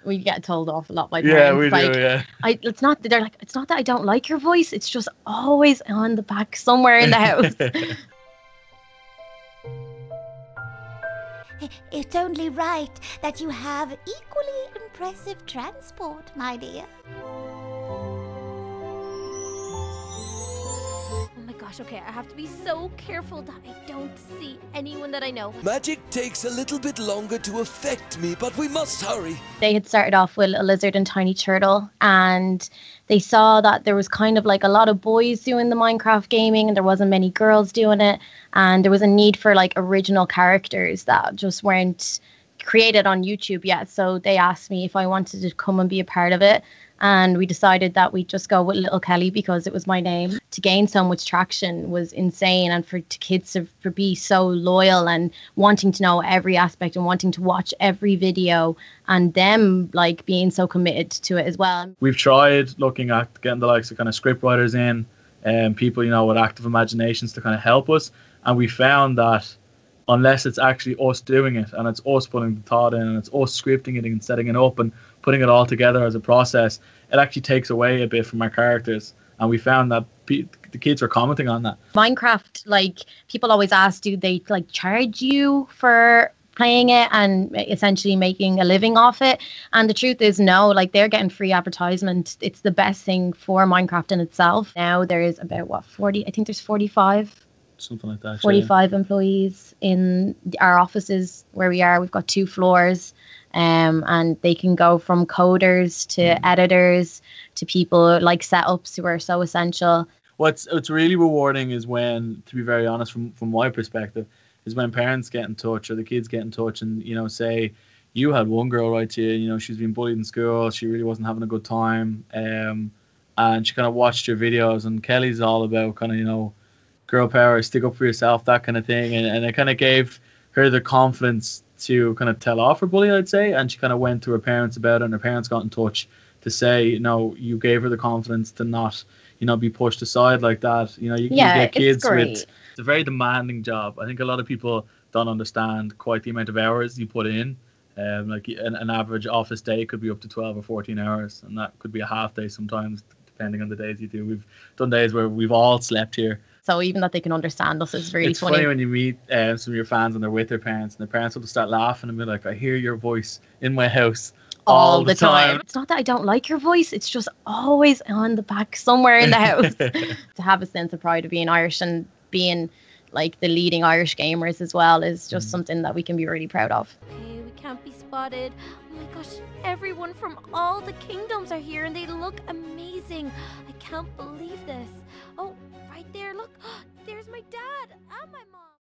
We get told off a lot by Yeah, parents. we Like, do, yeah. It's not, they're like, it's not that I don't like your voice, it's just always on the back somewhere in the house. It's only right that you have equally impressive transport, my dear. Oh my gosh, okay, I have to be so careful that I don't see anyone that I know. Magic takes a little bit longer to affect me, but we must hurry. They had started off with a lizard and tiny turtle, and they saw that there was kind of like a lot of boys doing the Minecraft gaming and there wasn't many girls doing it, and there was a need for like original characters that just weren't created on YouTube yet. So they asked me if I wanted to come and be a part of it, and we decided that we'd just go with Little Kelly because it was my name. To gain so much traction was insane, and for kids to be so loyal and wanting to know every aspect and wanting to watch every video, and them like being so committed to it as well. We've tried looking at getting the likes of kind of script writers in, and people, you know, with active imaginations to kind of help us, and we found that unless it's actually us doing it and it's us putting the thought in and it's us scripting it and setting it up and putting it all together as a process, it actually takes away a bit from our characters. And we found that the kids were commenting on that. Minecraft, like, people always ask, do they like charge you for playing it and essentially making a living off it? And the truth is no, like, they're getting free advertisement. It's the best thing for Minecraft in itself. Now there is about 40, I think there's 45. Something like that. 45 employees in our offices where we are. We've got 2 floors, and they can go from coders to editors to people like setups who are so essential. What's really rewarding is when, to be very honest, from my perspective, is when parents get in touch or the kids get in touch and, you know, say, you had one girl write to you, you know, she's been bullied in school, she really wasn't having a good time, and she kind of watched your videos, and Kelly's all about kind of, you know, girl power, stick up for yourself, that kind of thing, and it kind of gave her the confidence to kind of tell off her bully, I'd say, and she kind of went to her parents about it, and her parents got in touch to say, you know, you gave her the confidence to not, you know, be pushed aside like that. You know, you get kids it's a very demanding job. I think a lot of people don't understand quite the amount of hours you put in. Like an average office day could be up to 12 or 14 hours, and that could be a half day sometimes, depending on the days you do. We've done days where we've all slept here. So even that they can understand us is really funny. It's funny when you meet some of your fans and they're with their parents, and the parents will just start laughing and be like, I hear your voice in my house all the time. It's not that I don't like your voice, it's just always on the back somewhere in the house. To have a sense of pride of being Irish and being like the leading Irish gamers as well is just something that we can be really proud of. Okay, we can't be spotted. Oh my gosh, everyone from all the kingdoms are here and they look amazing. I can't believe this. Oh, right there,